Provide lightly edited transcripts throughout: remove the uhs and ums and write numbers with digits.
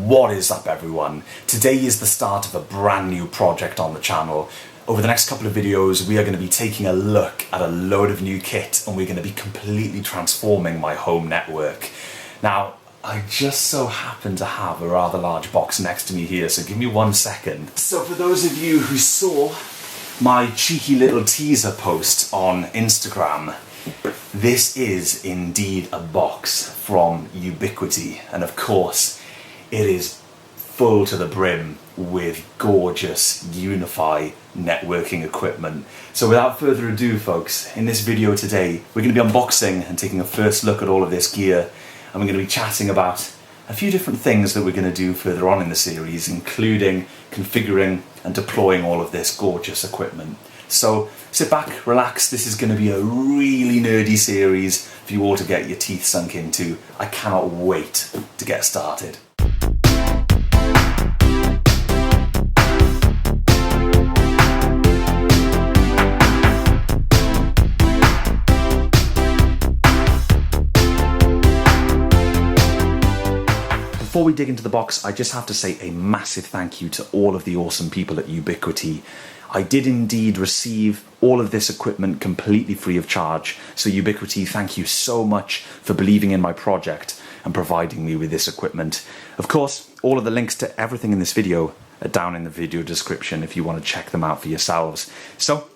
What is up everyone? Today is the start of a brand new project on the channel. Over the next couple of videos we are going to be taking a look at a load of new kit and we're going to be completely transforming my home network. Now I just so happen to have a rather large box next to me here, so give me 1 second. So for those of you who saw my cheeky little teaser post on Instagram, this is indeed a box from Ubiquiti, and of course it is full to the brim with gorgeous Unify networking equipment. So without further ado folks, in this video today we're going to be unboxing and taking a first look at all of this gear, and we're going to be chatting about a few different things that we're going to do further on in the series, including configuring and deploying all of this gorgeous equipment. So sit back, relax, this is going to be a really nerdy series for you all to get your teeth sunk into. I cannot wait to get started. Before we dig into the box, I just have to say a massive thank you to all of the awesome people at Ubiquiti. I did indeed receive all of this equipment completely free of charge, so Ubiquiti, thank you so much for believing in my project and providing me with this equipment. Of course, all of the links to everything in this video are down in the video description if you want to check them out for yourselves. So,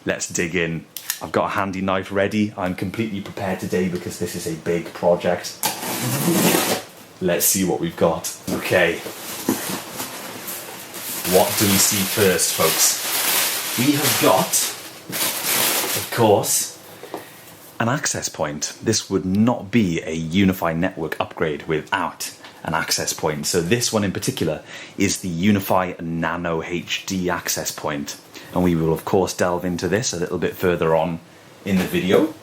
let's dig in. I've got a handy knife ready. I'm completely prepared today because this is a big project. Let's see what we've got. Okay. What do we see first, folks? We have got, of course, an access point. This would not be a Unify network upgrade without an access point. So this one in particular is the Unify Nano HD access point. And we will, of course, delve into this a little bit further on in the video.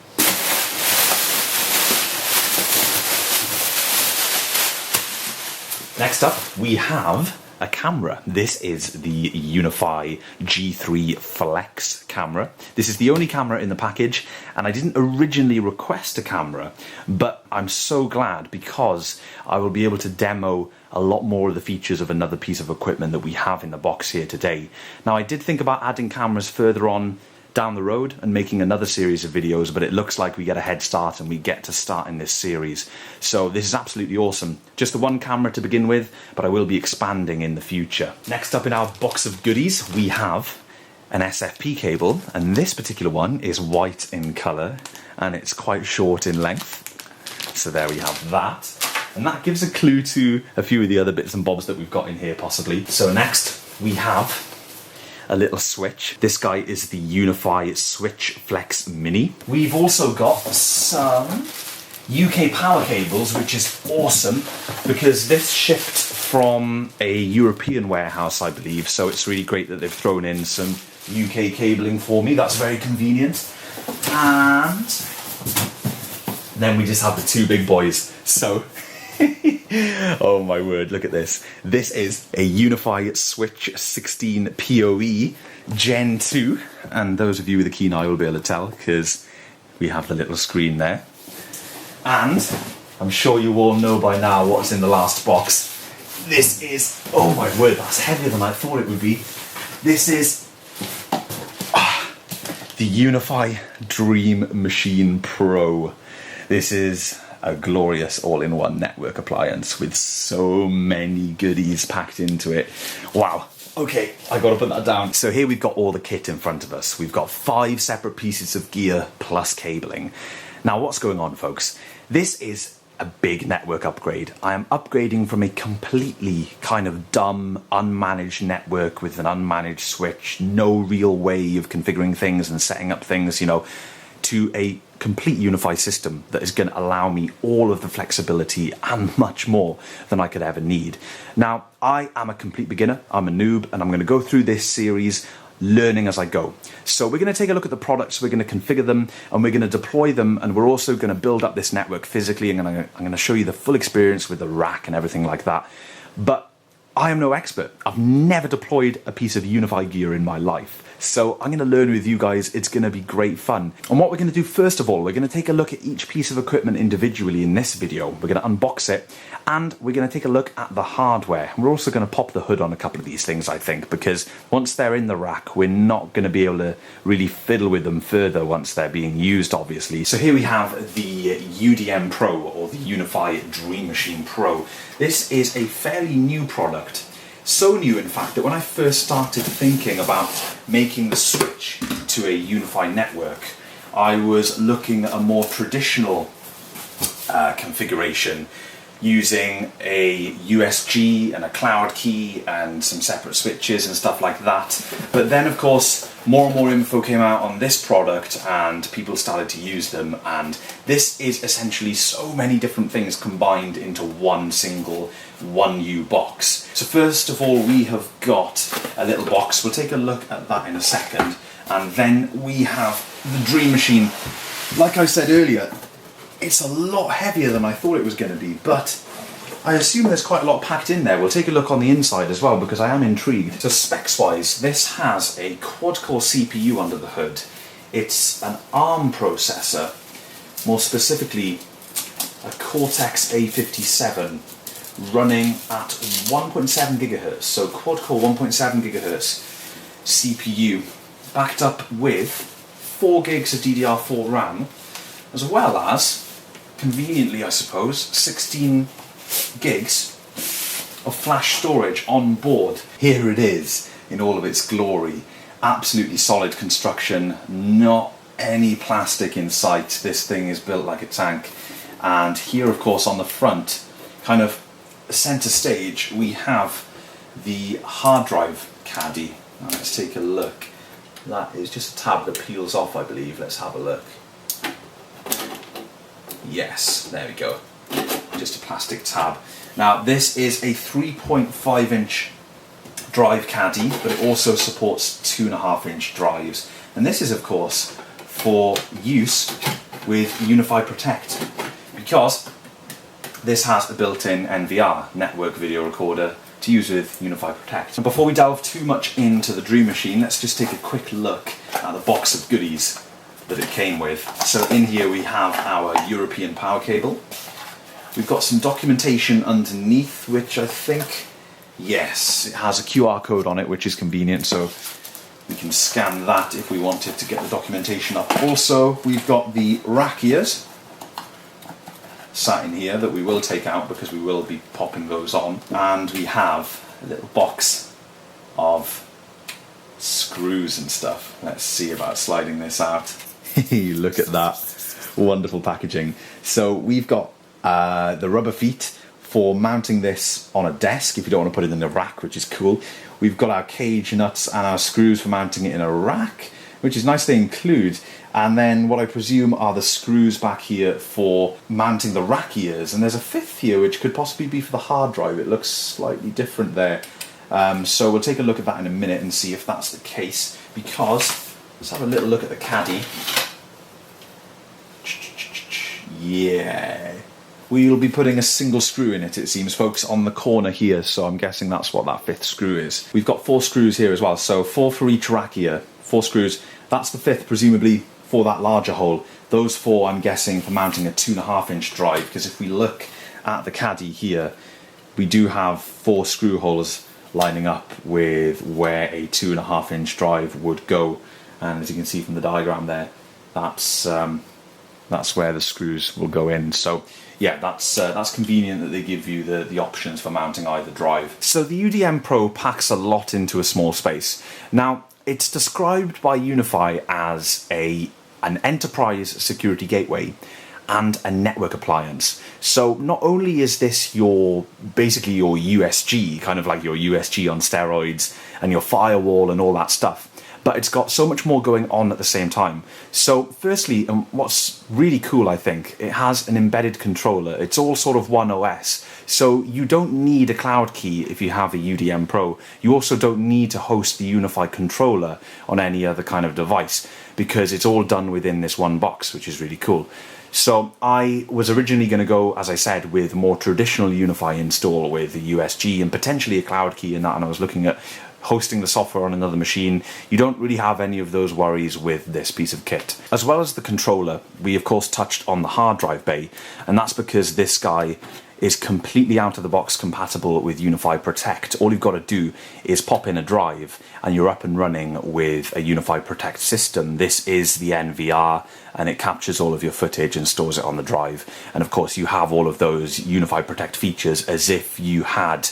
Next up, we have a camera. This is the Unify G3 Flex camera. This is the only camera in the package, and I didn't originally request a camera, but I'm so glad because I will be able to demo a lot more of the features of another piece of equipment that we have in the box here today. Now, I did think about adding cameras further on down the road and making another series of videos, but it looks like we get a head start and we get to start in this series. So this is absolutely awesome. Just the one camera to begin with, but I will be expanding in the future. Next up in our box of goodies, we have an SFP cable, and this particular one is white in colour and it's quite short in length. So there we have that. And that gives a clue to a few of the other bits and bobs that we've got in here possibly. So next we have a little switch. This guy is the Unify Switch Flex Mini. We've also got some UK power cables, which is awesome because this shipped from a European warehouse, I believe, so it's really great that they've thrown in some UK cabling for me. That's very convenient. And then we just have the two big boys. So oh my word, look at this. This is a Unify Switch 16 PoE Gen 2, and those of you with a keen eye will be able to tell because we have the little screen there. And I'm sure you all know by now what's in the last box. This is, oh my word, that's heavier than I thought it would be. This is the Unify Dream Machine Pro. This is a glorious all-in-one network appliance with so many goodies packed into it. Wow. Okay, I gotta put that down. So here we've got all the kit in front of us. We've got 5 separate pieces of gear plus cabling. Now what's going on, folks? This is a big network upgrade. I am upgrading from a completely kind of dumb, unmanaged network with an unmanaged switch, no real way of configuring things and setting up things, you know, to a complete Unify system that is going to allow me all of the flexibility and much more than I could ever need. Now, I am a complete beginner, I'm a noob, and I'm going to go through this series learning as I go. So we're going to take a look at the products, we're going to configure them, and we're going to deploy them, and we're also going to build up this network physically, and I'm going to show you the full experience with the rack and everything like that. But I am no expert. I've never deployed a piece of Unify gear in my life. So I'm going to learn with you guys. It's going to be great fun. And what we're going to do first of all, we're going to take a look at each piece of equipment individually in this video. We're going to unbox it and we're going to take a look at the hardware. We're also going to pop the hood on a couple of these things, I think, because once they're in the rack, we're not going to be able to really fiddle with them further once they're being used, obviously. So here we have the Udm Pro, or the Unify Dream Machine Pro. This is a fairly new product. So new, in fact, that when I first started thinking about making the switch to a Unify network, I was looking at a more traditional configuration using a USG and a cloud key and some separate switches and stuff like that. But then, of course, more and more info came out on this product and people started to use them, and this is essentially so many different things combined into one single 1U box. So first of all, we have got a little box. We'll take a look at that in a second. And then we have the Dream Machine. Like I said earlier, it's a lot heavier than I thought it was going to be, but I assume there's quite a lot packed in there. We'll take a look on the inside as well, because I am intrigued. So specs-wise, this has a quad-core CPU under the hood. It's an ARM processor, more specifically a Cortex A57, running at 1.7 gigahertz, so quad-core 1.7 gigahertz CPU, backed up with 4 gigs of DDR4 RAM, as well as, conveniently I suppose, 16 gigs of flash storage on board. Here it is in all of its glory. Absolutely solid construction, not any plastic in sight. This thing is built like a tank. And here, of course, on the front, kind of center stage, we have the hard drive Caddy. Now, let's take a look. That is just a tab that peels off, I believe. Let's have a look. Yes, there we go. Just a plastic tab. Now, this is a 3.5 inch drive Caddy, but it also supports 2.5 inch drives. And this is, of course, for use with Unify Protect, because this has a built-in NVR, network video recorder, to use with Unify Protect. And before we delve too much into the Dream Machine, let's just take a quick look at the box of goodies that it came with. So in here we have our European power cable. We've got some documentation underneath, which I think, yes, it has a QR code on it, which is convenient, so we can scan that if we wanted to get the documentation up. Also, we've got the rack ears sat in here that we will take out because we will be popping those on. And we have a little box of screws and stuff. Let's see about sliding this out. Look at that. Wonderful packaging. So we've got the rubber feet for mounting this on a desk if you don't want to put it in the rack, which is cool. We've got our cage nuts and our screws for mounting it in a rack, which is nice to include. And then what I presume are the screws back here for mounting the rack ears. And there's a fifth here, which could possibly be for the hard drive. It looks slightly different there. So we'll take a look at that in a minute and see if that's the case. Because, let's have a little look at the Caddy. Yeah. We'll be putting a single screw in it, it seems, folks, on the corner here. So I'm guessing that's what that fifth screw is. We've got 4 screws here as well. So 4 for each rack ear. 4 screws. That's the fifth, presumably, for that larger hole. Those 4, I'm guessing, for mounting a 2.5 inch drive, because if we look at the Caddy here, we do have 4 screw holes lining up with where a 2.5 inch drive would go. And as you can see from the diagram there, that's where the screws will go in. So yeah, that's convenient that they give you the options for mounting either drive. So the Udm Pro packs a lot into a small space. Now, it's described by Unify as an enterprise security gateway and a network appliance. So not only is this basically your USG, kind of like your USG on steroids, and your firewall and all that stuff, but it's got so much more going on at the same time. So firstly, and what's really cool, I think, it has an embedded controller. It's all sort of one OS. So you don't need a cloud key if you have a Udm Pro. You also don't need to host the Unify controller on any other kind of device, because it's all done within this one box, which is really cool. So I was originally going to go, as I said, with more traditional Unify install with a USG and potentially a cloud key in that, and I was looking at hosting the software on another machine. You don't really have any of those worries with this piece of kit. As well as the controller, we of course touched on the hard drive bay, and that's because this guy is completely out of the box compatible with Unify Protect. All you've got to do is pop in a drive and you're up and running with a Unify Protect system. This is the NVR, and it captures all of your footage and stores it on the drive. And of course you have all of those Unify Protect features as if you had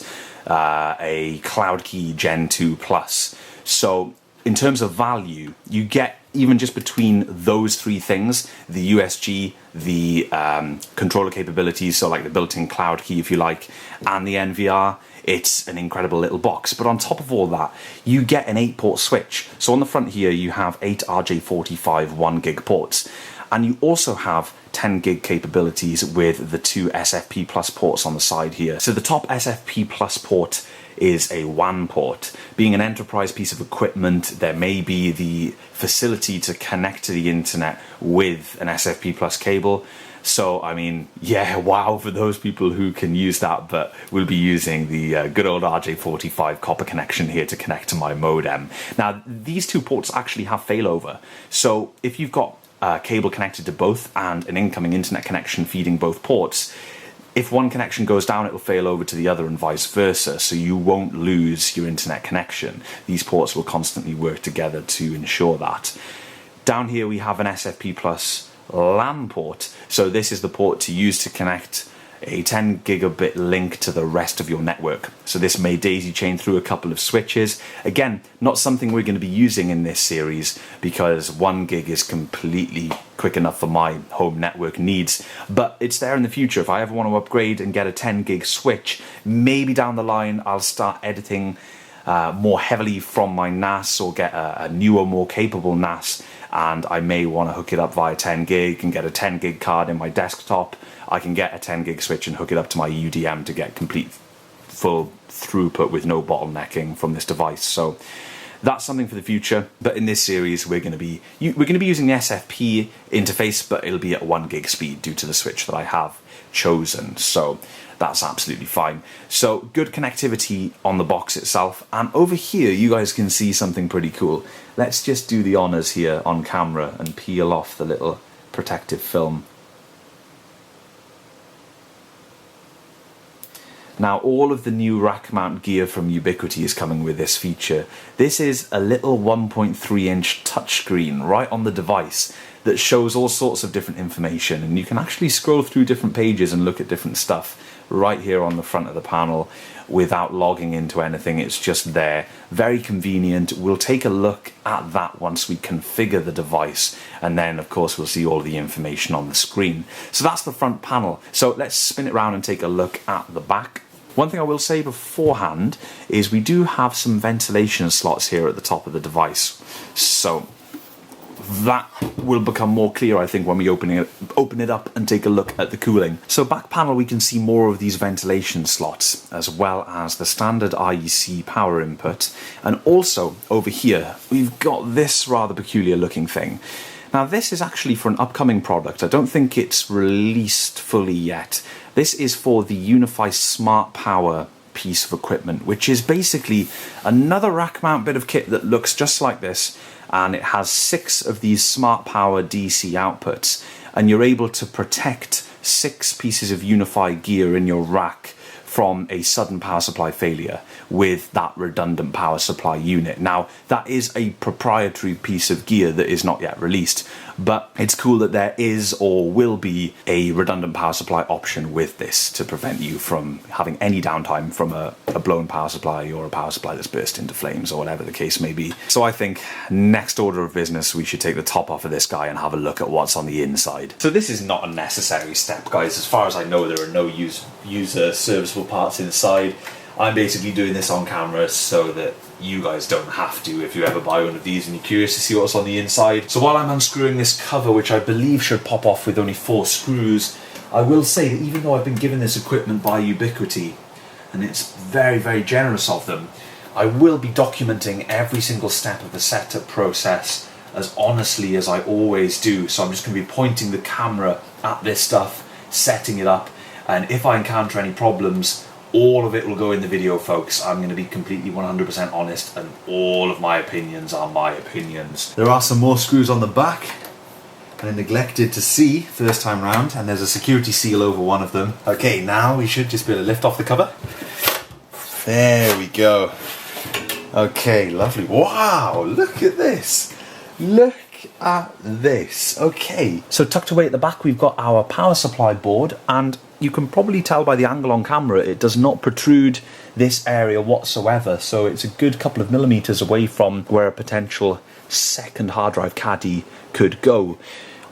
a Cloud Key Gen 2 Plus. So in terms of value, you get, even just between those three things, the USG, the controller capabilities, so like the built-in cloud key if you like, and the NVR, it's an incredible little box. But on top of all that, you get an 8-port switch. So on the front here you have 8 RJ45 1GB ports, and you also have 10 gig capabilities with the 2 Sfp Plus ports on the side here. So the top Sfp Plus port is a WAN port. Being an enterprise piece of equipment, there may be the facility to connect to the internet with an Sfp Plus cable. So, I mean, yeah, wow for those people who can use that, but we'll be using the good old RJ45 copper connection here to connect to my modem. Now, these two ports actually have failover. So if you've got cable connected to both and an incoming internet connection feeding both ports, if one connection goes down, it will fail over to the other and vice versa, so you won't lose your internet connection. These ports will constantly work together to ensure that. Down here we have an Sfp Plus LAN port, so this is the port to use to connect a 10 gigabit link to the rest of your network. So this may daisy chain through a couple of switches. Again, not something we're going to be using in this series because 1 gig is completely quick enough for my home network needs, but it's there in the future. If I ever want to upgrade and get a 10 gig switch, maybe down the line I'll start editing more heavily from my NAS, or get a newer, more capable NAS, and I may want to hook it up via 10 gig and get a 10 gig card in my desktop. I can get a 10 gig switch and hook it up to my UDM to get complete full throughput with no bottlenecking from this device. So that's something for the future. But in this series, we're going to be using the SFP interface, but it'll be at 1 gig speed due to the switch that I have chosen. So that's absolutely fine. So good connectivity on the box itself. And over here, you guys can see something pretty cool. Let's just do the honors here on camera and peel off the little protective film. Now, all of the new rack mount gear from Ubiquiti is coming with this feature. This is a little 1.3 inch touchscreen right on the device that shows all sorts of different information, and you can actually scroll through different pages and look at different stuff right here on the front of the panel without logging into anything. It's just there. Very convenient. We'll take a look at that once we configure the device, and then of course we'll see all the information on the screen. So that's the front panel. So let's spin it around and take a look at the back. One thing I will say beforehand is we do have some ventilation slots here at the top of the device. So that will become more clear, I think, when we open it up and take a look at the cooling. So back panel, we can see more of these ventilation slots, as well as the standard IEC power input. And also over here, we've got this rather peculiar looking thing. Now this is actually for an upcoming product. I don't think it's released fully yet. This is for the Unify Smart Power piece of equipment, which is basically another rack mount bit of kit that looks just like this, and it has 6 of these Smart Power DC outputs, and you're able to protect 6 pieces of Unify gear in your rack from a sudden power supply failure with that redundant power supply unit. Now, that is a proprietary piece of gear that is not yet released, but it's cool that there is or will be a redundant power supply option with this to prevent you from having any downtime from a blown power supply or a power supply that's burst into flames or whatever the case may be. So I think next order of business, we should take the top off of this guy and have a look at what's on the inside. So this is not a necessary step, guys. As far as I know, there are no user serviceable parts inside. I'm basically doing this on camera so that you guys don't have to if you ever buy one of these and you're curious to see what's on the inside. So while I'm unscrewing this cover, which I believe should pop off with only 4 screws, I will say that even though I've been given this equipment by Ubiquiti, and it's very, very generous of them, I will be documenting every single step of the setup process as honestly as I always do. So I'm just going to be pointing the camera at this stuff, setting it up, and if I encounter any problems, all of it will go in the video, folks. I'm going to be completely 100% honest, and all of my opinions are my opinions. There are some more screws on the back, and I neglected to see first time round, and there's a security seal over one of them. Okay, now we should just be able to lift off the cover. There we go. Okay, lovely. Wow, look at this. Look at this. Okay, so tucked away at the back we've got our power supply board, and you can probably tell by the angle on camera it does not protrude this area whatsoever, so it's a good couple of millimeters away from where a potential second hard drive caddy could go.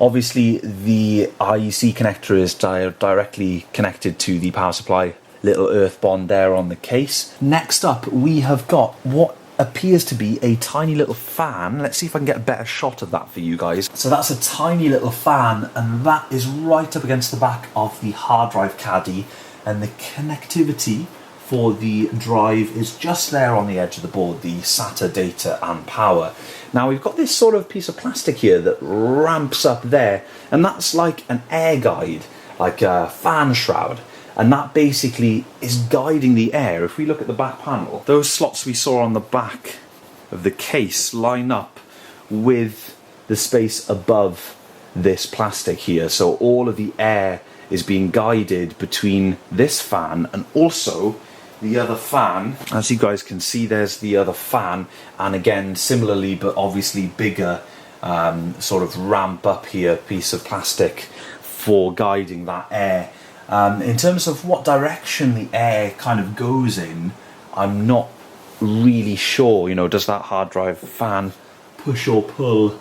Obviously the IEC connector is directly connected to the power supply little earth bond there on the case. Next up we have got what appears to be a tiny little fan. Let's see if I can get a better shot of that for you guys. So that's a tiny little fan, and that is right up against the back of the hard drive caddy, and the connectivity for the drive is just there on the edge of the board, the SATA data and power. Now we've got this sort of piece of plastic here that ramps up there, and that's like an air guide, like a fan shroud. And that basically is guiding the air. If we look at the back panel, those slots we saw on the back of the case line up with the space above this plastic here. So all of the air is being guided between this fan and also the other fan. As you guys can see, there's the other fan. And again, similarly, but obviously bigger, sort of ramp up here piece of plastic for guiding that air. In terms of what direction the air kind of goes in, I'm not really sure. You know, does that hard drive fan push or pull?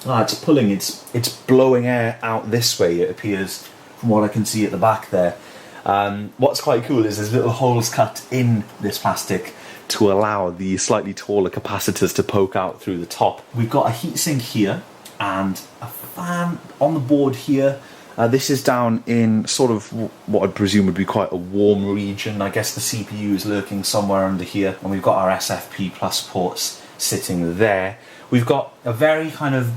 Ah, it's pulling. It's blowing air out this way, it appears, from what I can see at the back there. What's quite cool is there's little holes cut in this plastic to allow the slightly taller capacitors to poke out through the top. We've got a heatsink here and a fan on the board here. This is down in sort of what I'd presume would be quite a warm region. I guess the CPU is lurking somewhere under here. And we've got our Sfp Plus ports sitting there. We've got a very kind of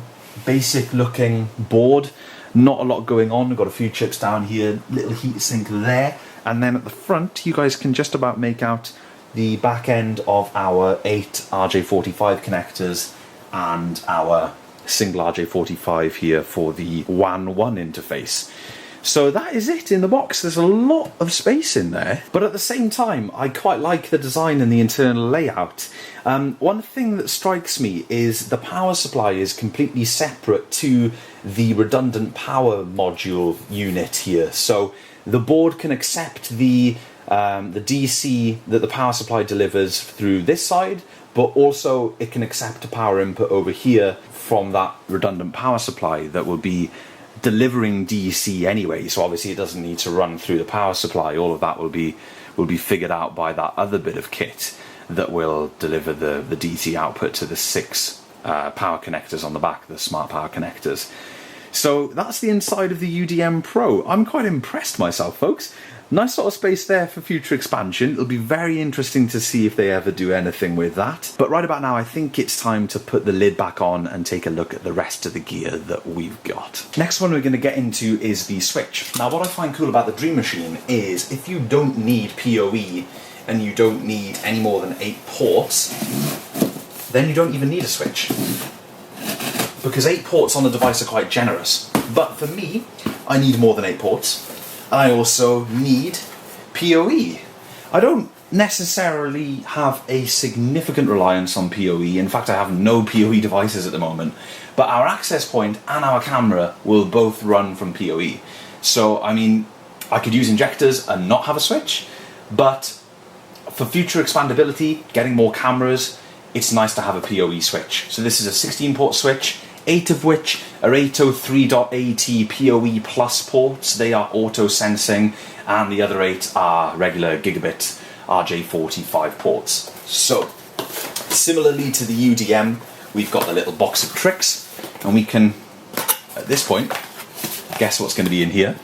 basic looking board. Not a lot going on. We've got a few chips down here, little heatsink there. And then at the front, you guys can just about make out the back end of our 8 RJ45 connectors and our single RJ45 here for the WAN 1 interface. So that is it in the box. There's a lot of space in there, but at the same time I quite like the design and the internal layout. One thing that strikes me is the power supply is completely separate to the redundant power module unit here, so the board can accept the DC that the power supply delivers through this side, but also it can accept a power input over here from that redundant power supply that will be delivering DC anyway, so obviously it doesn't need to run through the power supply. All of that will be figured out by that other bit of kit that will deliver the DC output to the 6 power connectors on the back, the smart power connectors. So that's the inside of the Udm Pro. I'm quite impressed myself, folks. Nice sort of space there for future expansion. It'll be very interesting to see if they ever do anything with that. But right about now, I think it's time to put the lid back on and take a look at the rest of the gear that we've got. Next one we're going to get into is the switch. Now, what I find cool about the Dream Machine is if you don't need PoE and you don't need any more than 8 ports, then you don't even need a switch. Because 8 ports on the device are quite generous. But for me, I need more than 8 ports. I also need PoE. I don't necessarily have a significant reliance on PoE. In fact, I have no PoE devices at the moment. But our access point and our camera will both run from PoE. So, I mean, I could use injectors and not have a switch, but for future expandability, getting more cameras, it's nice to have a PoE switch. So this is a 16-port switch, 8 of which are 803.AT PoE Plus ports. They are auto-sensing, and the other 8 are regular gigabit RJ45 ports. So, similarly to the UDM, we've got the little box of tricks, and we can, at this point, guess what's going to be in here.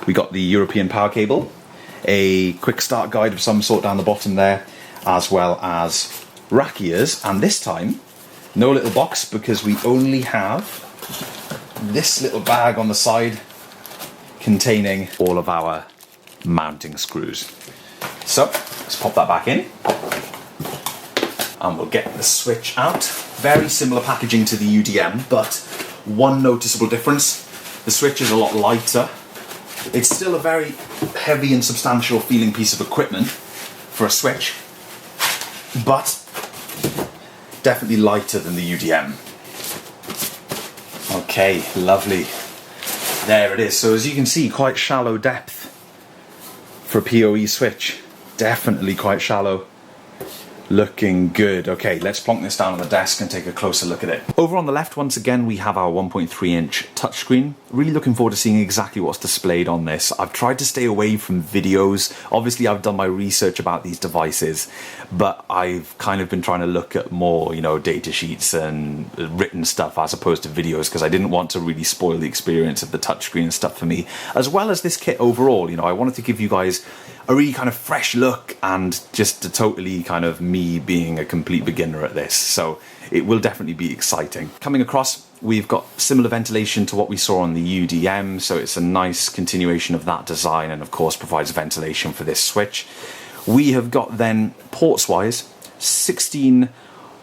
We got the European power cable, a quick start guide of some sort down the bottom there, as well as rack ears, and this time no little box because we only have this little bag on the side containing all of our mounting screws. So let's pop that back in and we'll get the switch out. Very similar packaging to the UDM, but one noticeable difference: the switch is a lot lighter. It's still a very heavy and substantial feeling piece of equipment for a switch, but definitely lighter than the UDM. Okay, lovely. There it is. So as you can see, quite shallow depth for a PoE switch. Definitely quite shallow. Looking good. Okay, let's plonk this down on the desk and take a closer look at it. Over on the left, once again, we have our 1.3-inch touchscreen. Really looking forward to seeing exactly what's displayed on this. I've tried to stay away from videos. Obviously, I've done my research about these devices, but I've kind of been trying to look at more, you know, data sheets and written stuff as opposed to videos, because I didn't want to really spoil the experience of the touchscreen and stuff for me, as well as this kit overall. You know, I wanted to give you guys a really kind of fresh look and just a totally kind of me being a complete beginner at this. So it will definitely be exciting. Coming across, we've got similar ventilation to what we saw on the UDM. So it's a nice continuation of that design and of course provides ventilation for this switch. We have got then ports wise, 16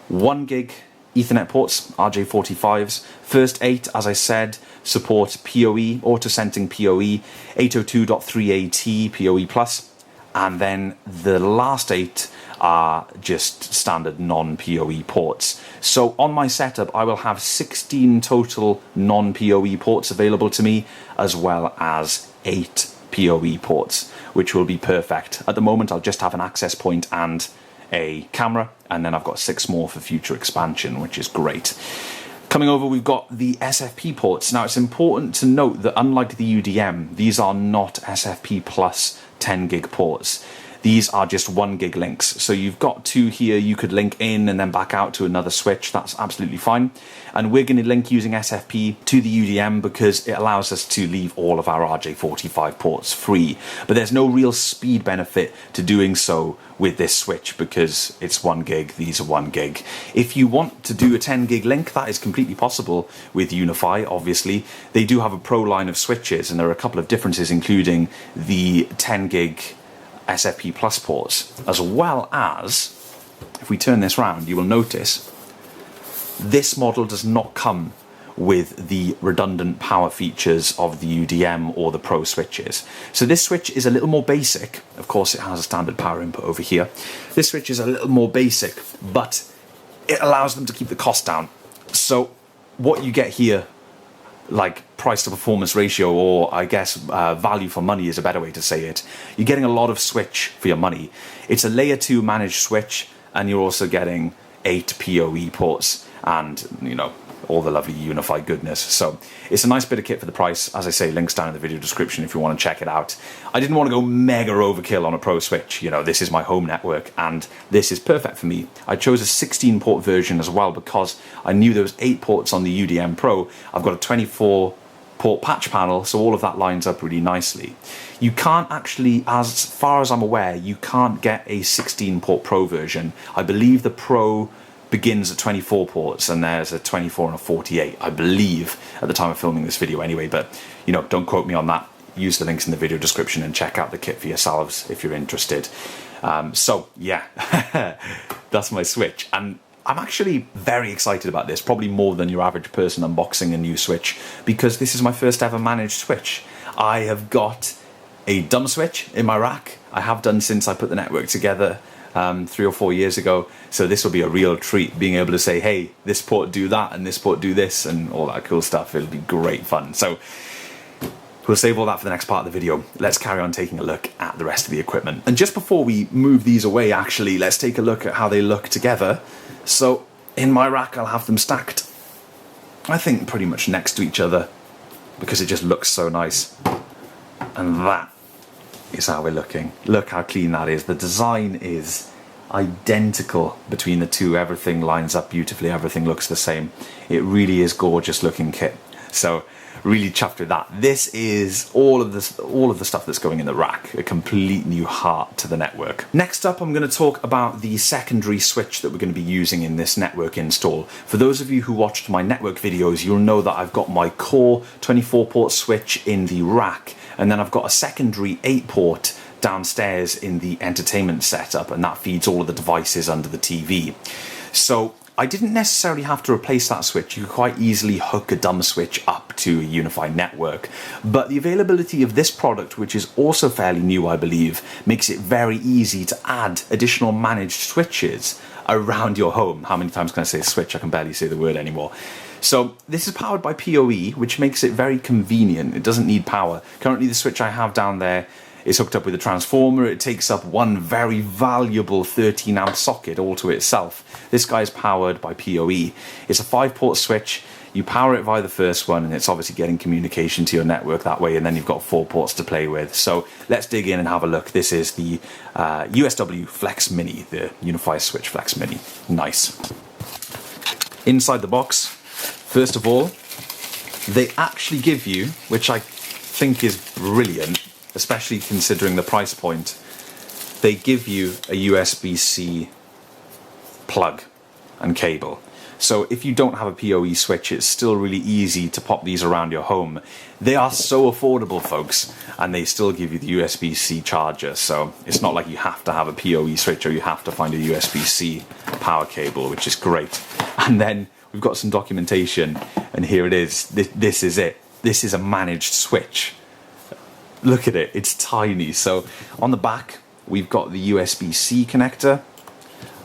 1 gig Ethernet ports, RJ45s. First 8, as I said, support PoE, auto-scenting PoE, 802.3AT PoE+, and then the last 8 are just standard non-PoE ports. So on my setup, I will have 16 total non-PoE ports available to me, as well as 8 PoE ports, which will be perfect. At the moment, I'll just have an access point and a camera, and then I've got 6 more for future expansion, which is great. Coming over, we've got the Sfp ports. Now, it's important to note that unlike the UDM, these are not Sfp plus 10 gig ports. These are just 1 gig links. So you've got 2 here, you could link in and then back out to another switch. That's absolutely fine. And we're going to link using Sfp to the UDM because it allows us to leave all of our RJ45 ports free. But there's no real speed benefit to doing so with this switch because it's 1 gig, these are 1 gig. If you want to do a 10 gig link, that is completely possible with Unify, obviously. They do have a Pro line of switches, and there are a couple of differences, including the 10 gig Sfp Plus ports, as well as, if we turn this round, you will notice this model does not come with the redundant power features of the UDM or the Pro switches. So this switch is a little more basic. Of course, it has a standard power input over here. This switch is a little more basic, but it allows them to keep the cost down. So what you get here, like price to performance ratio, or I guess value for money is a better way to say it. You're getting a lot of switch for your money. It's a layer 2 managed switch, and you're also getting 8 PoE ports and, you know, all the lovely Unify goodness. So it's a nice bit of kit for the price. As I say, links down in the video description if you want to check it out. I didn't want to go mega overkill on a Pro switch. You know, this is my home network and this is perfect for me. I chose a 16 port version as well because I knew there was 8 ports on the Udm Pro. I've got a 24 port patch panel, so all of that lines up really nicely. You can't actually, as far as I'm aware, you can't get a 16 port Pro version. I believe the Pro begins at 24 ports and there's a 24 and a 48, I believe, at the time of filming this video anyway, but you know, don't quote me on that. Use the links in the video description and check out the kit for yourselves if you're interested. So yeah, that's my switch, and I'm actually very excited about this, probably more than your average person unboxing a new switch, because this is my first ever managed switch. I have got a dumb switch in my rack. I have done since I put the network together 3 or 4 years ago, so this will be a real treat, being able to say, hey, this port do that and this port do this and all that cool stuff. It'll be great fun. So we'll save all that for the next part of the video. Let's carry on taking a look at the rest of the equipment. And just before we move these away, actually, let's take a look at how they look together. So in my rack, I'll have them stacked, I think, pretty much next to each other because it just looks so nice. And that is how we're looking. Look how clean that is. The design is identical between the two. Everything lines up beautifully. Everything looks the same. It really is gorgeous looking kit. So really chuffed with that. This is all of the stuff that's going in the rack, a complete new heart to the network. Next up, I'm going to talk about the secondary switch that we're going to be using in this network install. For those of you who watched my network videos, you'll know that I've got my core 24-port switch in the rack, and then I've got a secondary 8-port downstairs in the entertainment setup, and that feeds all of the devices under the TV. So I didn't necessarily have to replace that switch. You could quite easily hook a dumb switch up to a Unify network. But the availability of this product, which is also fairly new, I believe, makes it very easy to add additional managed switches around your home. How many times can I say switch? I can barely say the word anymore. So this is powered by PoE, which makes it very convenient. It doesn't need power. Currently, the switch I have down there is hooked up with a transformer. It takes up one very valuable 13 amp socket all to itself. This guy is powered by PoE. It's a 5-port switch. You power it via the first one, and it's obviously getting communication to your network that way, and then you've got 4 ports to play with. So let's dig in and have a look. This is the USW Flex Mini, the Unify Switch Flex Mini. Nice. Inside the box, first of all, they actually give you, which I think is brilliant, especially considering the price point, they give you a USB-C plug and cable. So if you don't have a PoE switch, it's still really easy to pop these around your home. They are so affordable, folks, and they still give you the USB-C charger, so it's not like you have to have a PoE switch or you have to find a USB-C power cable, which is great. And then we've got some documentation, and here it is. This is it. This is a managed switch. Look at it, it's tiny. So on the back, we've got the USB-C connector.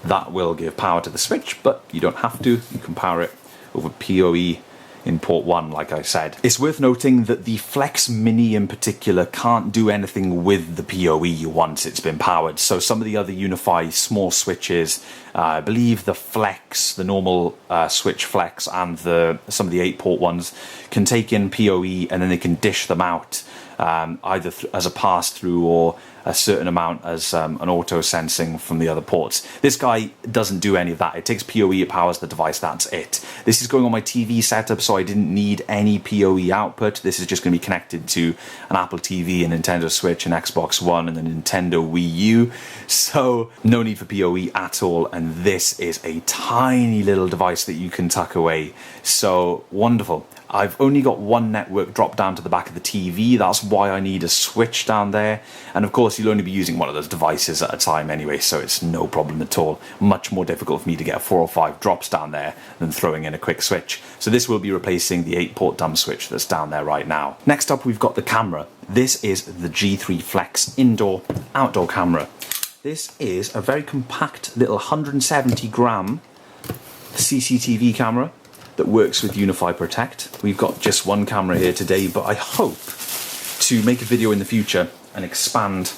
That will give power to the switch, but you don't have to. You can power it over PoE in port 1, like I said. It's worth noting that the Flex Mini in particular can't do anything with the PoE once it's been powered. So some of the other Unify small switches, I believe the Flex, the normal switch Flex, and some of the 8-port ones can take in PoE and then they can dish them out. Either as a pass-through or a certain amount as an auto-sensing from the other ports. This guy doesn't do any of that. It takes PoE, it powers the device, that's it. This is going on my TV setup, so I didn't need any PoE output. This is just going to be connected to an Apple TV, a Nintendo Switch, an Xbox One, and a Nintendo Wii U. So no need for PoE at all, and this is a tiny little device that you can tuck away. So wonderful. I've only got one network dropped down to the back of the TV. That's why I need a switch down there. And of course, you'll only be using one of those devices at a time anyway, so it's no problem at all. Much more difficult for me to get 4 or 5 drops down there than throwing in a quick switch. So this will be replacing the 8-port dumb switch that's down there right now. Next up, we've got the camera. This is the G3 Flex indoor-outdoor camera. This is a very compact little 170-gram CCTV camera that works with Unify Protect. We've got just one camera here today, but I hope to make a video in the future and expand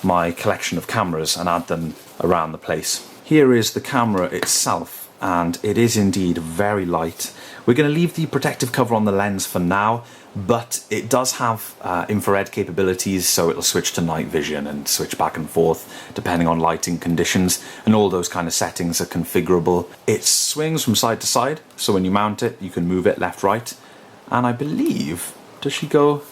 my collection of cameras and add them around the place. Here is the camera itself, and it is indeed very light. We're going to leave the protective cover on the lens for now, but it does have infrared capabilities, so it'll switch to night vision and switch back and forth depending on lighting conditions, and all those kind of settings are configurable. It swings from side to side, so when you mount it you can move it left, right, and I believe, does she go?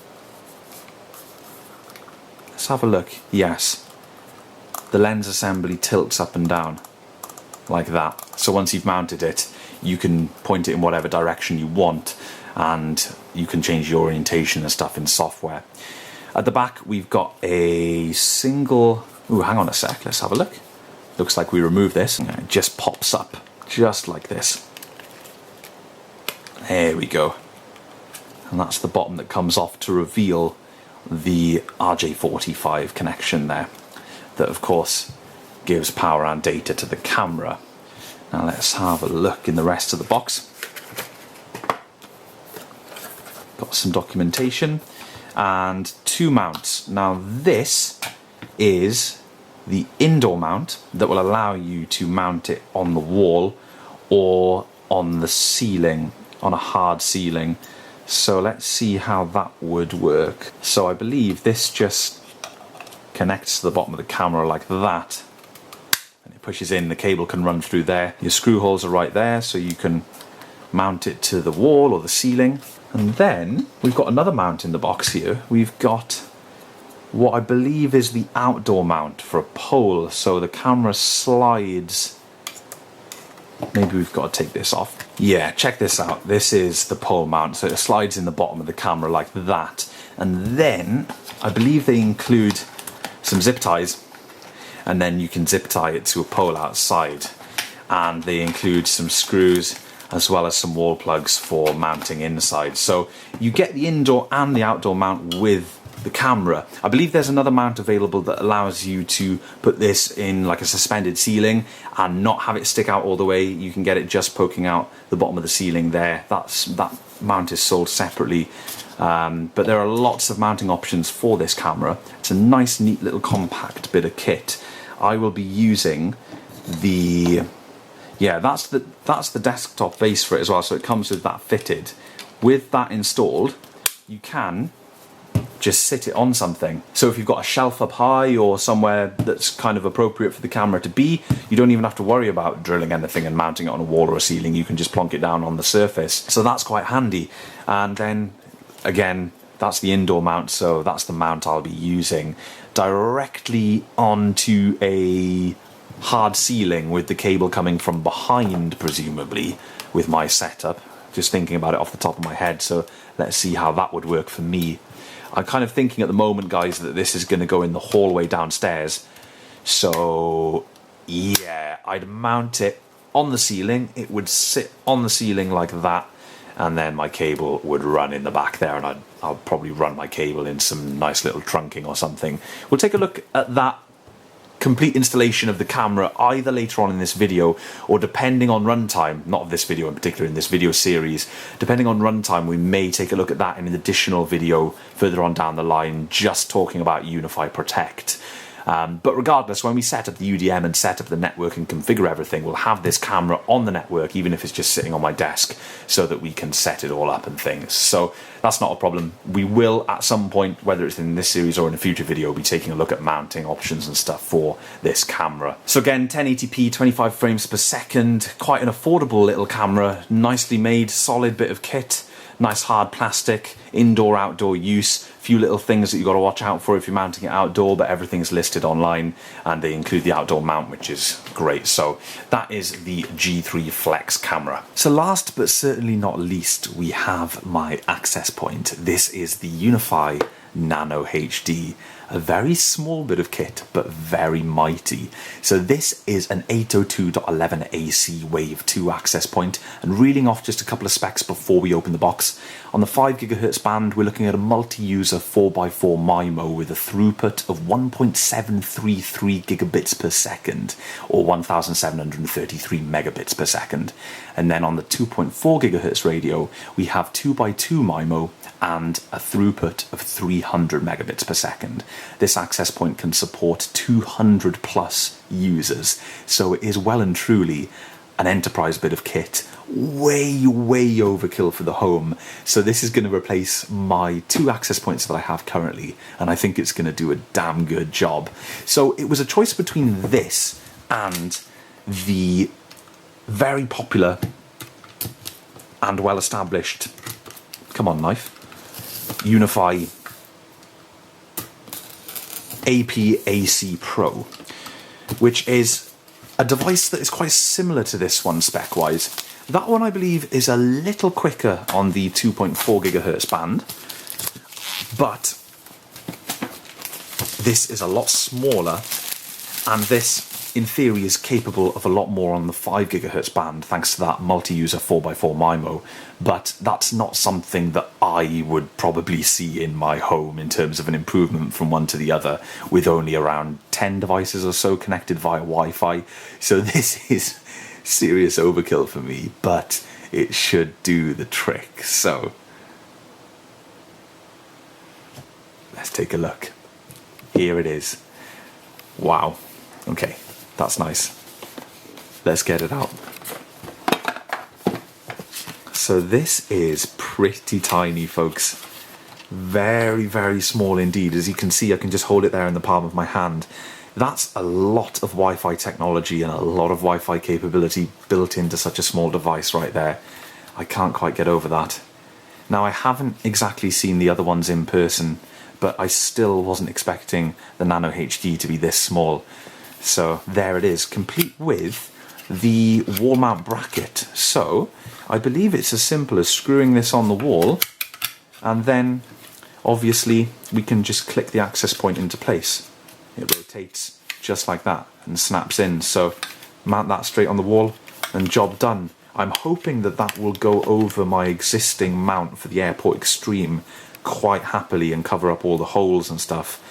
Let's have a look. Yes, the lens assembly tilts up and down like that, so once you've mounted it you can point it in whatever direction you want, and you can change the orientation and stuff in software. At the back we've got a single, ooh, hang on a sec, let's have a look. Looks like we remove this, and it just pops up just like this. There we go. And that's the bottom that comes off to reveal the RJ45 connection there, that of course gives power and data to the camera. Now let's have a look in the rest of the box. Got some documentation and 2 mounts. Now this is the indoor mount that will allow you to mount it on the wall or on the ceiling, on a hard ceiling. So let's see how that would work. So I believe this just connects to the bottom of the camera like that, and it pushes in, the cable can run through there. Your screw holes are right there, so you can mount it to the wall or the ceiling. And then we've got another mount in the box here. We've got what I believe is the outdoor mount for a pole, so the camera slides. Maybe we've got to take this off. Yeah, check this out. This is the pole mount, so it slides in the bottom of the camera like that. And then I believe they include some zip ties, and then you can zip tie it to a pole outside. And they include some screws as well as some wall plugs for mounting inside. So you get the indoor and the outdoor mount with the camera. I believe there's another mount available that allows you to put this in like a suspended ceiling and not have it stick out all the way. You can get it just poking out the bottom of the ceiling there. That mount is sold separately. But there are lots of mounting options for this camera. It's a nice, neat little compact bit of kit. I will be using the... Yeah, that's the desktop base for it as well, so it comes with that fitted. With that installed, you can just sit it on something. So if you've got a shelf up high or somewhere that's kind of appropriate for the camera to be, you don't even have to worry about drilling anything and mounting it on a wall or a ceiling. You can just plonk it down on the surface. So that's quite handy. And then, again, that's the indoor mount, so that's the mount I'll be using directly onto a hard ceiling with the cable coming from behind, presumably, with my setup. Just thinking about it off the top of my head, so let's see how that would work for me. I'm kind of thinking at the moment, guys, that this is going to go in the hallway downstairs. So, yeah, I'd mount it on the ceiling. It would sit on the ceiling like that, and then my cable would run in the back there, and I'll probably run my cable in some nice little trunking or something. We'll take a look at that complete installation of the camera either later on in this video, or depending on runtime, not of this video in particular, in this video series, depending on runtime, we may take a look at that in an additional video further on down the line, just talking about Unify Protect. But regardless, when we set up the UDM and set up the network and configure everything, we'll have this camera on the network, even if it's just sitting on my desk, so that we can set it all up and things. So that's not a problem. We will, at some point, whether it's in this series or in a future video, be taking a look at mounting options and stuff for this camera. So again, 1080p, 25 frames per second, quite an affordable little camera, nicely made, solid bit of kit. Nice hard plastic, indoor, outdoor use. Few little things that you've got to watch out for if you're mounting it outdoor, but everything's listed online, and they include the outdoor mount, which is great. So that is the G3 Flex camera. So last but certainly not least, we have my access point. This is the Unify Nano HD. A very small bit of kit, but very mighty. So this is an 802.11ac Wave 2 access point, and reeling off just a couple of specs before we open the box. On the 5 GHz band, we're looking at a multi-user 4x4 MIMO with a throughput of 1.733 gigabits per second, or 1,733 megabits per second. And then on the 2.4 GHz radio, we have 2x2 MIMO and a throughput of 300 megabits per second. This access point can support 200 plus users, so it is well and truly an enterprise bit of kit. Way overkill for the home. So this is going to replace my 2 access points that I have currently, and I think it's going to do a damn good job. So it was a choice between this and the very popular and well established, come on knife, Unify Ap Ac Pro, which is a device that is quite similar to this one spec-wise. That one, I believe, is a little quicker on the 2.4 GHz band, but this is a lot smaller, and this, in theory, is capable of a lot more on the 5 GHz band, thanks to that multi-user 4x4 MIMO, but that's not something that I would probably see in my home in terms of an improvement from one to the other, with only around 10 devices or so connected via Wi-Fi. So this is serious overkill for me, but it should do the trick. So let's take a look. Here it is. Wow. Okay, that's nice. Let's get it out. So this is pretty tiny, folks. Very small indeed. As you can see, I can just hold it there in the palm of my hand. That's a lot of Wi-Fi technology and a lot of Wi-Fi capability built into such a small device right there. I can't quite get over that. Now, I haven't exactly seen the other ones in person, but I still wasn't expecting the Nano HD to be this small. So there it is, complete with the wall mount bracket. So I believe it's as simple as screwing this on the wall, and then obviously we can just click the access point into place. It rotates just like that and snaps in. So mount that straight on the wall and job done. I'm hoping that that will go over my existing mount for the Airport Extreme quite happily and cover up all the holes and stuff,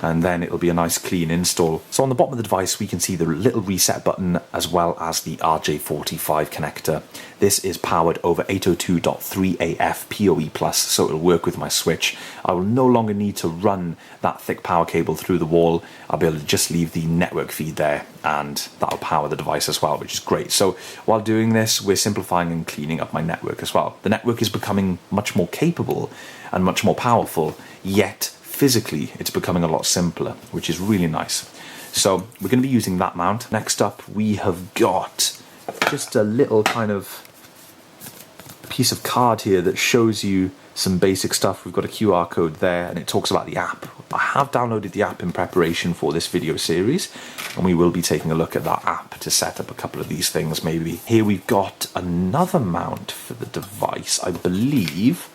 and then it'll be a nice clean install. So on the bottom of the device we can see the little reset button as well as the RJ45 connector. This is powered over 802.3AF PoE+, so it'll work with my switch. I will no longer need to run that thick power cable through the wall. I'll be able to just leave the network feed there, and that'll power the device as well, which is great. So while doing this, we're simplifying and cleaning up my network as well. The network is becoming much more capable and much more powerful, yet physically it's becoming a lot simpler, which is really nice. So we're going to be using that mount. Next up we have got just a little kind of piece of card here that shows you some basic stuff. We've got a QR code there and it talks about the app. I have downloaded the app in preparation for this video series, and we will be taking a look at that app to set up a couple of these things maybe. Here we've got another mount for the device, I believe.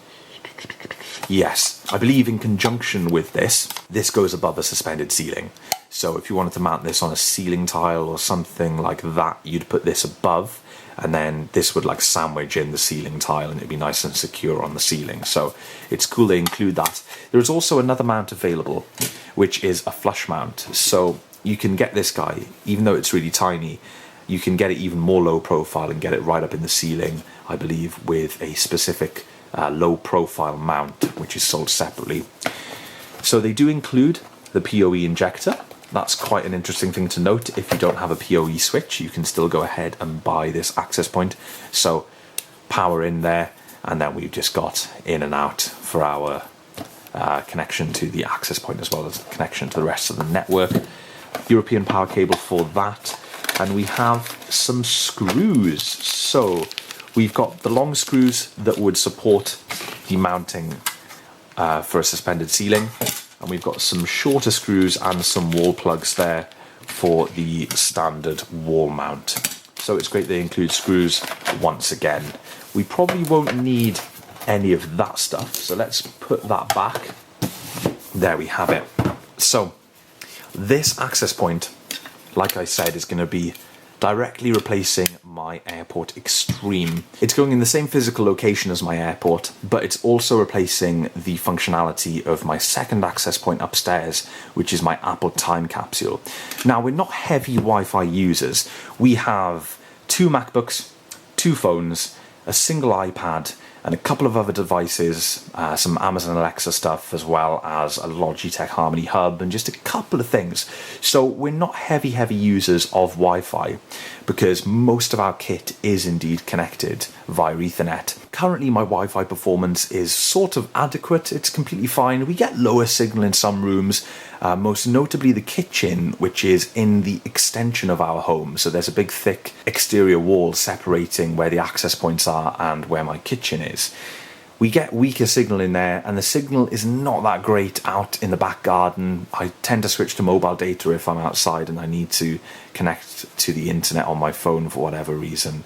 Yes, I believe in conjunction with this goes above a suspended ceiling. So if you wanted to mount this on a ceiling tile or something like that, you'd put this above, and then this would like sandwich in the ceiling tile and it'd be nice and secure on the ceiling. So it's cool they include that. There's also another mount available, which is a flush mount. So you can get this guy, even though it's really tiny, you can get it even more low profile and get it right up in the ceiling, I believe, with a specific low profile mount, which is sold separately. So they do include the PoE injector. That's quite an interesting thing to note. If you don't have a PoE switch, you can still go ahead and buy this access point. So power in there, and then we've just got in and out for our connection to the access point, as well as connection to the rest of the network. European power cable for that, and we have some screws. So we've got the long screws that would support the mounting for a suspended ceiling, and we've got some shorter screws and some wall plugs there for the standard wall mount. So it's great they include screws once again. We probably won't need any of that stuff, so let's put that back. There we have it. So this access point, like I said, is going to be directly replacing my Airport Extreme. It's going in the same physical location as my Airport, but it's also replacing the functionality of my second access point upstairs, which is my Apple Time Capsule. Now, we're not heavy Wi-Fi users. We have 2 MacBooks, 2 phones, a single iPad, and a couple of other devices, some Amazon Alexa stuff, as well as a Logitech Harmony Hub, and just a couple of things. So we're not heavy users of Wi-Fi, because most of our kit is indeed connected via Ethernet. Currently my Wi-Fi performance is sort of adequate, it's completely fine. We get lower signal in some rooms, most notably the kitchen, which is in the extension of our home. So there's a big thick exterior wall separating where the access points are and where my kitchen is. We get weaker signal in there, and the signal is not that great out in the back garden. I tend to switch to mobile data if I'm outside and I need to connect to the internet on my phone for whatever reason.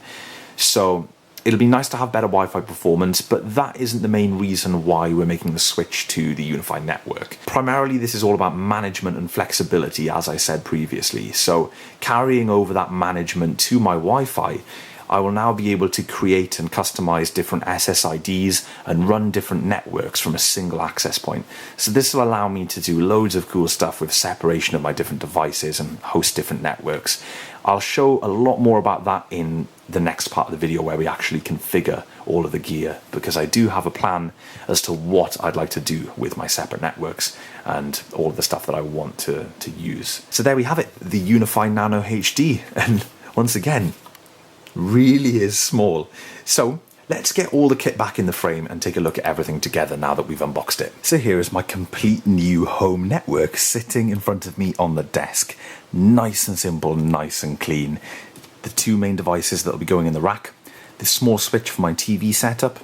So it'll be nice to have better Wi-Fi performance, but that isn't the main reason why we're making the switch to the Unify network. Primarily, this is all about management and flexibility, as I said previously. So carrying over that management to my Wi-Fi, I will now be able to create and customize different SSIDs and run different networks from a single access point. So this will allow me to do loads of cool stuff with separation of my different devices and host different networks. I'll show a lot more about that in the next part of the video, where we actually configure all of the gear, because I do have a plan as to what I'd like to do with my separate networks and all of the stuff that I want to use. So there we have it, the Unify Nano HD, and once again, really is small. So let's get all the kit back in the frame and take a look at everything together now that we've unboxed it. So here is my complete new home network sitting in front of me on the desk. Nice and simple, nice and clean. The 2 main devices that will be going in the rack, this small switch for my TV setup,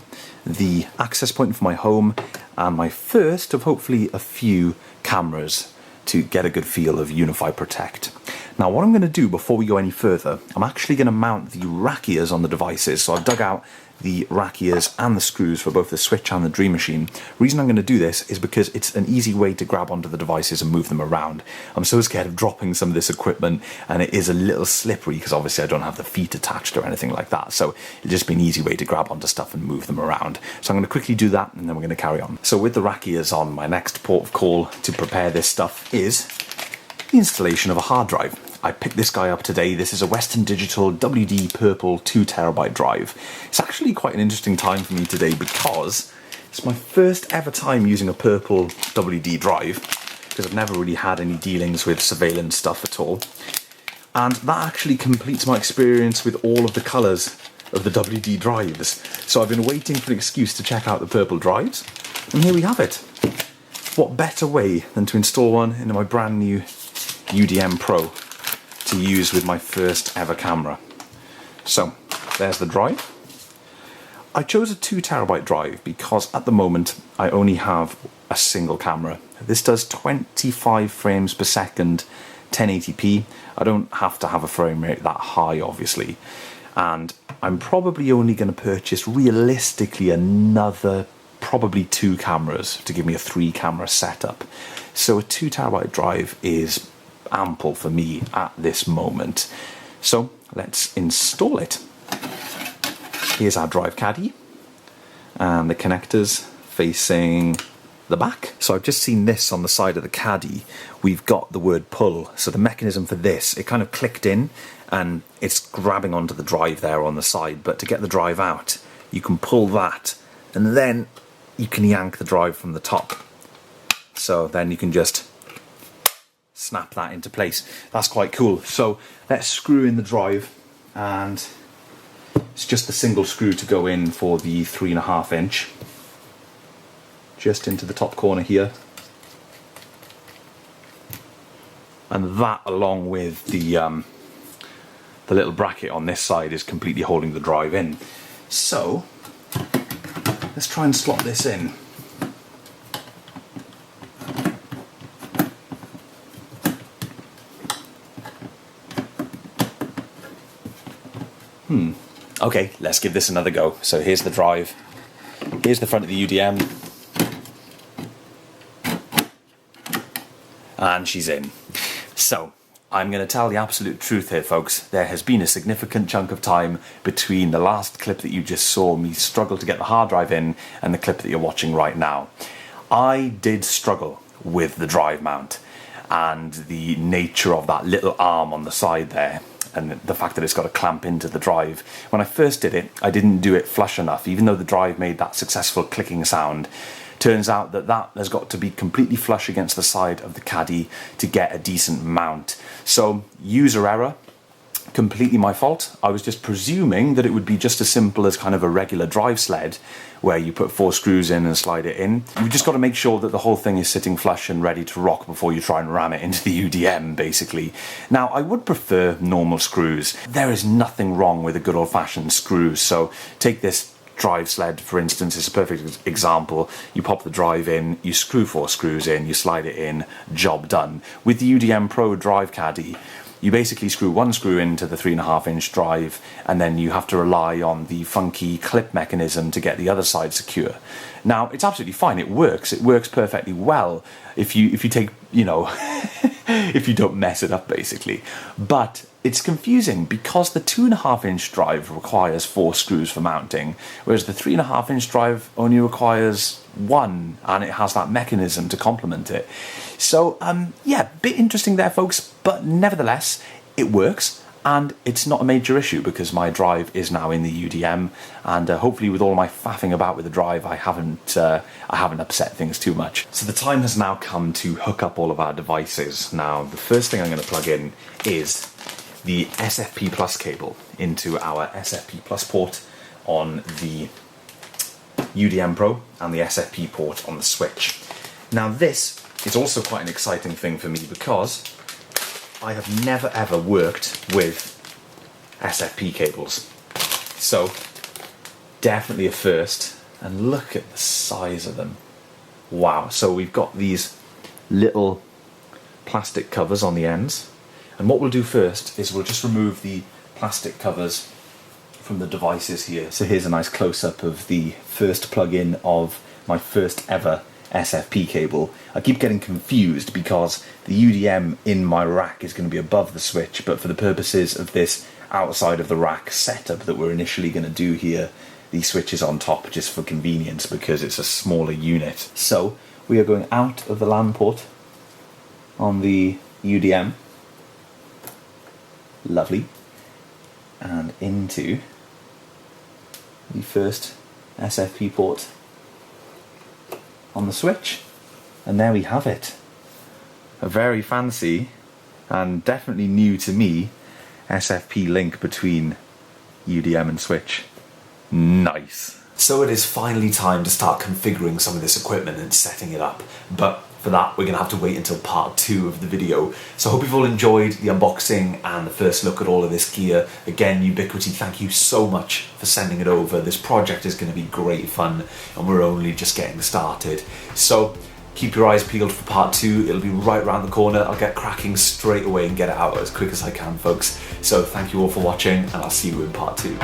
the access point for my home, and my first of hopefully a few cameras to get a good feel of Unify Protect. Now what I'm going to do before we go any further, I'm actually going to mount the rack ears on the devices. So I've dug out the rack ears and the screws for both the Switch and the Dream Machine. The reason I'm going to do this is because it's an easy way to grab onto the devices and move them around. I'm so scared of dropping some of this equipment, and it is a little slippery because obviously I don't have the feet attached or anything like that. So it'll just be an easy way to grab onto stuff and move them around. So I'm going to quickly do that and then we're going to carry on. So with the rack ears on, my next port of call to prepare this stuff is the installation of a hard drive. I picked this guy up today. This is a Western Digital WD Purple 2TB drive. It's actually quite an interesting time for me today because it's my first ever time using a purple WD drive, because I've never really had any dealings with surveillance stuff at all. And that actually completes my experience with all of the colours of the WD drives. So I've been waiting for an excuse to check out the purple drives, and here we have it. What better way than to install one into my brand new Udm Pro to use with my first ever camera. So there's the drive. I chose a 2TB drive because at the moment I only have a single camera. This does 25 frames per second 1080p. I don't have to have a frame rate that high obviously, and I'm probably only going to purchase realistically another probably 2 cameras to give me a 3-camera setup. So a 2TB drive is ample for me at this moment. So let's install it. Here's our drive caddy and the connectors facing the back. So I've just seen this on the side of the caddy. We've got the word pull. So the mechanism for this, it kind of clicked in and it's grabbing onto the drive there on the side. But to get the drive out, you can pull that and then you can yank the drive from the top. So then you can just snap that into place. That's quite cool. So let's screw in the drive, and it's just a single screw to go in for the 3.5 inch, just into the top corner here, and that along with the little bracket on this side is completely holding the drive in. So let's try and slot this in. Okay, let's give this another go. So here's the drive, here's the front of the UDM, and she's in. So I'm going to tell the absolute truth here, folks. There has been a significant chunk of time between the last clip that you just saw me struggle to get the hard drive in and the clip that you're watching right now. I did struggle with the drive mount and the nature of that little arm on the side there, and the fact that it's got to clamp into the drive. When I first did it, I didn't do it flush enough, even though the drive made that successful clicking sound. Turns out that that has got to be completely flush against the side of the caddy to get a decent mount. So, user error, completely my fault. I was just presuming that it would be just as simple as kind of a regular drive sled, where you put 4 screws in and slide it in. You've just got to make sure that the whole thing is sitting flush and ready to rock before you try and ram it into the UDM, basically. Now, I would prefer normal screws. There is nothing wrong with a good old-fashioned screw. So take this drive sled, for instance, is a perfect example. You pop the drive in, you screw 4 screws in, you slide it in, job done. With the Udm Pro drive caddy, you basically screw 1 screw into the 3.5 inch drive, and then you have to rely on the funky clip mechanism to get the other side secure. Now, it's absolutely fine, it works perfectly well if you take, you know, if you don't mess it up, basically. But it's confusing because the 2.5 inch drive requires 4 screws for mounting, whereas the 3.5 inch drive only requires 1, and it has that mechanism to complement it. So, yeah, bit interesting there, folks, but nevertheless, it works, and it's not a major issue because my drive is now in the UDM, and hopefully with all my faffing about with the drive, I haven't upset things too much. So the time has now come to hook up all of our devices. Now, the first thing I'm going to plug in is the Sfp Plus cable into our Sfp Plus port on the Udm Pro and the Sfp port on the Switch. Now this is also quite an exciting thing for me because I have never ever worked with Sfp cables. So definitely a first. And look at the size of them. Wow. So we've got these little plastic covers on the ends. And what we'll do first is we'll just remove the plastic covers from the devices here. So here's a nice close-up of the first plug-in of my first ever SFP cable. I keep getting confused because the UDM in my rack is going to be above the switch, but for the purposes of this outside of the rack setup that we're initially going to do here, the switch is on top just for convenience because it's a smaller unit. So we are going out of the LAN port on the UDM. Lovely. And into the first SFP port on the switch. And there we have it. A very fancy and definitely new to me SFP link between UDM and switch. Nice. So it is finally time to start configuring some of this equipment and setting it up. But for that, we're going to have to wait until part 2 of the video. So I hope you've all enjoyed the unboxing and the first look at all of this gear. Again, Ubiquiti, thank you so much for sending it over. This project is going to be great fun and we're only just getting started. So keep your eyes peeled for part 2. It'll be right around the corner. I'll get cracking straight away and get it out as quick as I can, folks. So thank you all for watching and I'll see you in part 2.